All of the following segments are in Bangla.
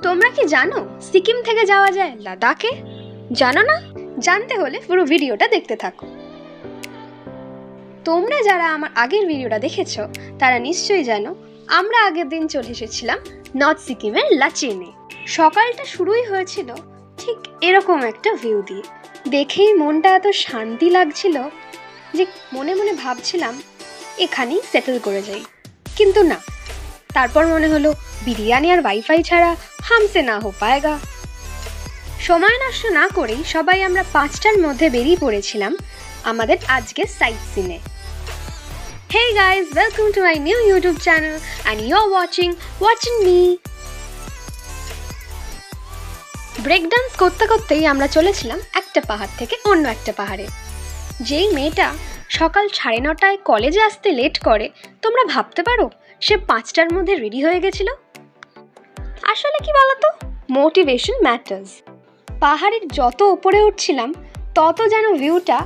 তোমরা কি জানো সিকিম থেকে যাওয়া যায় লাদাখে? জানো না? জানতে হলে পুরো ভিডিওটা দেখতে থাকো। তোমরা যারা আমার আগের ভিডিওটা দেখেছো তারা নিশ্চয়ই জানো আমরা আগের দিন চলে এসেছিলাম নর্থ সিকিমের লাচেনে। সকালটা শুরুই হয়েছিল ঠিক এরকম একটা ভিউ দিয়ে। দেখেই মনটা এত শান্তি লাগছিল যে মনে মনে ভাবছিলাম এখানেই সেটেল করে যাই, কিন্তু না। তারপর মনে হলো বিরিয়ানি আর ওয়াইফাই ছাড়া হামসে না হো পায়েগা। সময় নষ্ট না করেই সবাই আমরা 5টার মধ্যে বেরিয়ে পড়েছিলাম আমাদের আজকের সাইট সিনে। Hey guys, welcome to my new YouTube channel and you're watching me. Break dance করতে করতেই আমরা চলেছিলাম একটা পাহাড় থেকে অন্য একটা পাহাড়ে। যেই মেয়েটা সকাল 9:30টায় কলেজে আসতে লেট করে, তোমরা ভাবতে পারো সে 5টার মধ্যে রেডি হয়ে গেছিল। আসলে কি বলতো, মোটিভেশন ম্যাটার্স। পাহাড়ের যত উপরে উঠছিলাম তত যেন ভিউটা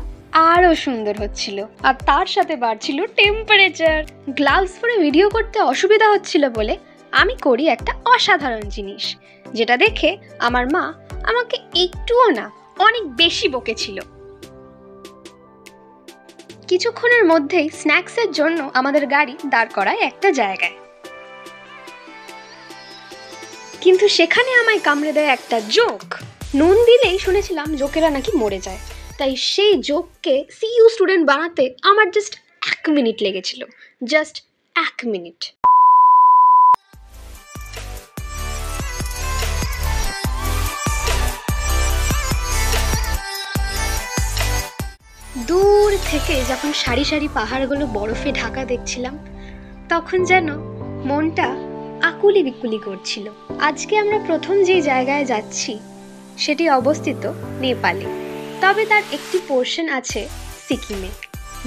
আরও সুন্দর হচ্ছিল, আর তার সাথে বাড়ছিল টেম্পারেচার। গ্লাভস পরে ভিডিও করতে অসুবিধা হচ্ছিল বলে আমি করি একটা অসাধারণ জিনিস, যেটা দেখে আমার মা আমাকে একটুও না অনেক বেশি বকেছিল। কিছুক্ষণের মধ্যেই স্ন্যাক্সের জন্য আমাদের গাড়ি দাঁড় করায় একটা জায়গায়, কিন্তু সেখানে আমায় কামড়ে দেয় একটা জোক। নুন দিলেই শুনেছিলাম জোকেরা নাকি মরে যায়, তাই সেই জোককে সিইউ স্টুডেন্ট বানাতে আমার জাস্ট 1 মিনিট লেগেছিল, জাস্ট 1 মিনিট। দূর থেকে যখন সারি সারি পাহাড়গুলো বরফে ঢাকা দেখছিলাম তখন যেন মনটা আকুলি বিকুলি করছিল। আজকে আমরা প্রথম যে জায়গায় যাচ্ছি সেটি অবস্থিত নেপালে, তবে তার একটি পোর্শন আছে সিকিমে।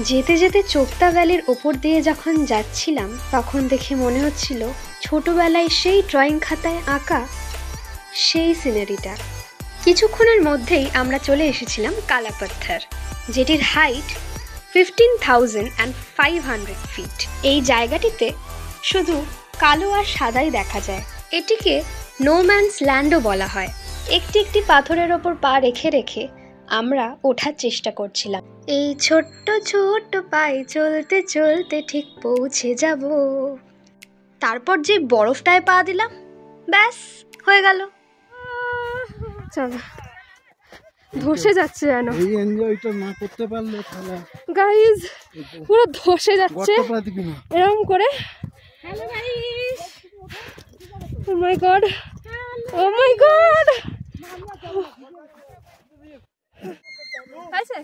যেতে যেতে চোপতা ভ্যালির ওপর দিয়ে যখন যাচ্ছিলাম তখন দেখে মনে হচ্ছিল ছোটবেলায় সেই ড্রয়িং খাতায় আঁকা সেই সিনারিটা। কিছুক্ষণের মধ্যেই আমরা চলে এসেছিলাম কালাপাত্থর, যেটির হাইট 15,500 ফিট। এই জায়গাটিতে শুধু কালো আর সাদাই দেখা যায়। এটিকে নো ম্যানস ল্যান্ডও বলা হয়। একটি একটি পাথরের ওপর পা রেখে রেখে আমরা ওঠার চেষ্টা করছিলাম। এই ছোট্ট ছোট্ট পায়ে চলতে চলতে ঠিক পৌঁছে যাব। তারপর যে বরফটায় পা দিলাম, ব্যাস হয়ে গেল। চলো, ধসে যাচ্ছে যেন। এই এনজয়টা না করতে পারলে তাহলে গাইস পুরো ধসে যাচ্ছে এরকম করে। হ্যালো গাইস, ও মাই গড, ও মাই গড। আচ্ছা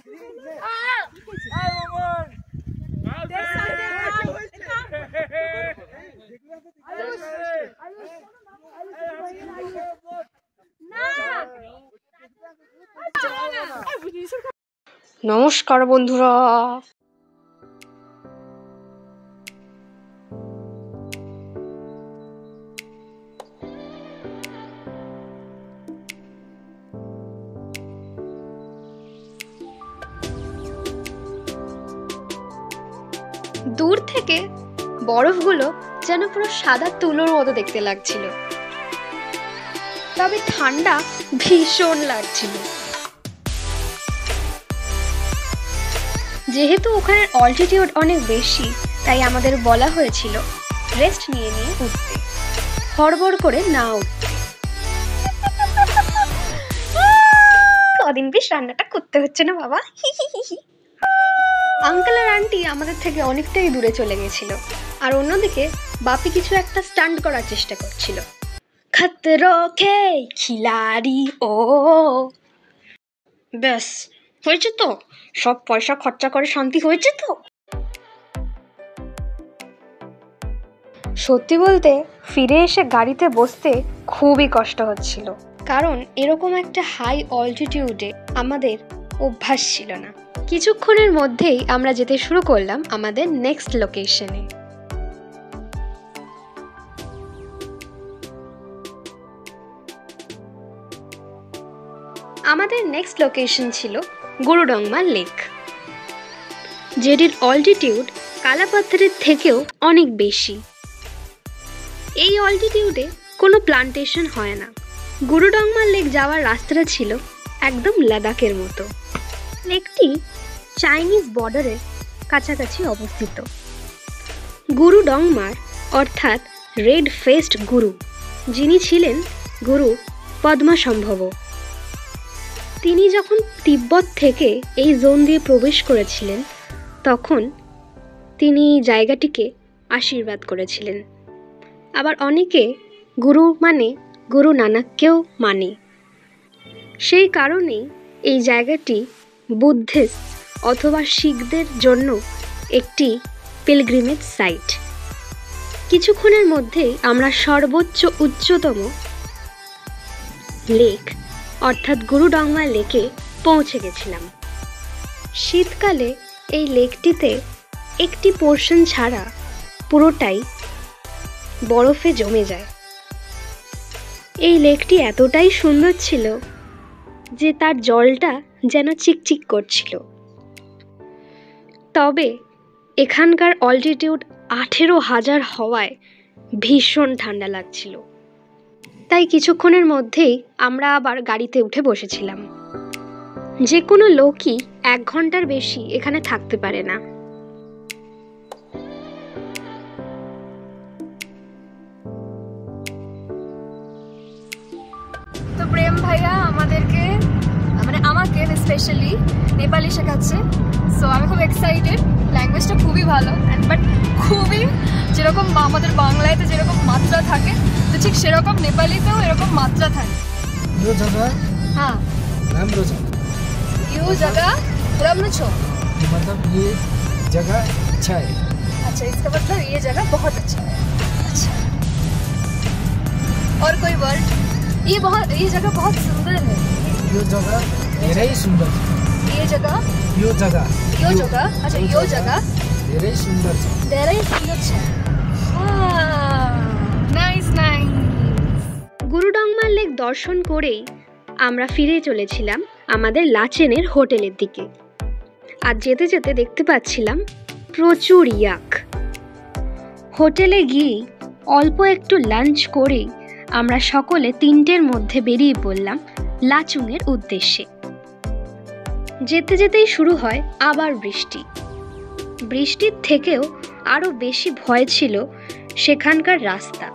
নমস্কার বন্ধুরা, দূর থেকে বরফগুলো যেন পুরো সাদা তুলোর মতো দেখতে লাগছিল, তবে ঠান্ডা ভীষণ লাগছিল। যেহেতু ওখানের অল্টিটিউড অনেক বেশি, তাই আমাদের বলা হয়েছিল রেস্ট নিয়ে নিয়ে উঠতে, হড়বড় করে না উঠতে। কদিন বেশ রান্নাটা করতে হচ্ছে না বাবা। আঙ্কেল আর আন্টি আমাদের থেকে অনেকটাই দূরে চলে গেছিল, আর অন্যদিকে বাপি কিছু একটা স্টান্ট করার চেষ্টা করছিল। খতরো কে খিলাড়ি ও। ব্যাস হয়েছে তো, সব পয়সা খরচা করে শান্তি হয়েছে তো। সত্যি বলতে ফিরে এসে গাড়িতে বসতে খুবই কষ্ট হচ্ছিল, কারণ এরকম একটা হাই অল্টিটিউডে আমাদের অভ্যাস ছিল না। কিছুক্ষণের মধ্যেই আমরা যেতে শুরু করলাম আমাদের নেক্সট লোকেশনে। আমাদের নেক্সট লোকেশন ছিল গুরুডংমা লেক, যেটির অল্টিটিউড কালাপাত্থরের থেকেও অনেক বেশি। এই অল্টিটিউডে কোনো প্লান্টেশন হয় না। গুরুডংমা লেক যাওয়ার রাস্তাটা ছিল একদম লাদাখের মতো। লেকটি চাইনিজ বর্ডারের কাছাকাছি অবস্থিত। গুরুডংমার অর্থাৎ রেড ফেস্ট গুরু, যিনি ছিলেন গুরু পদ্মাসম্ভব, তিনি যখন তিব্বত থেকে এই জোন দিয়ে প্রবেশ করেছিলেন তখন তিনি জায়গাটিকে আশীর্বাদ করেছিলেন। আবার অনেকে গুরু মানে গুরু নানককেও মানে। সেই কারণেই এই জায়গাটি বুদ্ধিস্ট অথবা শিখদের জন্য একটি পিলগ্রিমেজ সাইট। কিছুক্ষণের মধ্যেই আমরা সর্বোচ্চ উচ্চতম লেক অর্থাৎ গুরুডংমা লেকে পৌঁছে গেছিলাম। শীতকালে এই লেকটিতে একটি পোর্শন ছাড়া পুরোটাই বরফে জমে যায়। এই লেকটি এতটাই সুন্দর ছিল যে তার জলটা যেন চিকচিক করছিল। তবে এখানকার অল্টিটিউড 18,000 হওয়ায় ভীষণ ঠান্ডা লাগছিল। তাই কিছুক্ষণের মধ্যেই আমরা আবার গাড়িতে উঠে বসেছিলাম। যে কোনো লোকই 1 ঘন্টার বেশি এখানে থাকতে পারে না। তো প্রেম ভাইয়া আমাদেরকে আমাকে স্পেশালি নেপালি শেখাচ্ছে। সো আমি খুব এক্সাইটেড। ল্যাঙ্গুয়েজটা খুবই ভালো, বাট খুবই যেরকম আমাদের বাংলাতে যেরকম মাত্রা থাকে তো ঠিক সেরকম নেপালিতেও এরকম মাত্রা থাকে। यो जगह हाँ, राम्रो छ, यो जगह राम्रो छ। मतलब ये जगह अच्छा है। अच्छा, इसका मतलब ये जगह बहुत अच्छा है। अच्छा, और कोई वर्ड? ये जगह बहुत सुंदर है। यो जगह धेरै सुन्दर छ। ये जगह यो जगह अच्छा यो जगह धेरै सुन्दर छ। धेरै सुंदर है। Nice nice. গুরুডংমা লেক দর্শন করেই আমরা ফিরে চলেছিলাম আমাদের লাচেনের হোটেলের দিকে। আর যেতে যেতে দেখতে পাচ্ছিলাম প্রচুর ইয়াক। হোটেলে গিয়ে অল্প একটু লাঞ্চ করেই আমরা সকলে 3টের মধ্যে বেরিয়ে পড়লাম লাচুংয়ের উদ্দেশ্যে। যেতে যেতেই শুরু হয় আবার বৃষ্টি। বৃষ্টির থেকেও আরও বেশি ভয় ছিল সেখানকার রাস্তা।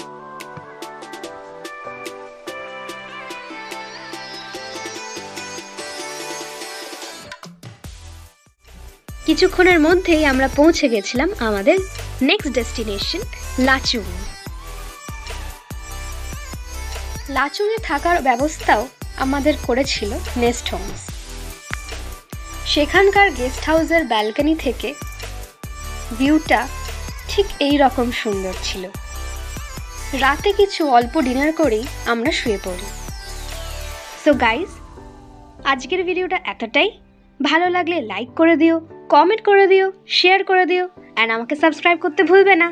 কিছুক্ষণের মধ্যেই আমরা পৌঁছে গেছিলাম আমাদের নেক্সট ডেস্টিনেশন লাচুং। লাচুংয়ে থাকার ব্যবস্থাও আমাদের করেছিল নেস্ট হোমস। সেখানকার গেস্ট হাউসের ব্যালকনি থেকে ভিউটা ঠিক এই রকম সুন্দর ছিল। রাতে কিছু অল্প ডিনার করেই আমরা শুয়ে পড়ি। সো গাইস, আজকের ভিডিওটা এতটাই। ভালো লাগলে লাইক করে দিও, কমেন্ট করে দিও, শেয়ার করে দিও, অ্যান্ড আমাকে সাবস্ক্রাইব করতে ভুলবে না।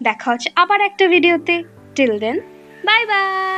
দেখা হচ্ছে আবার একটা ভিডিওতে। Till then, bye by.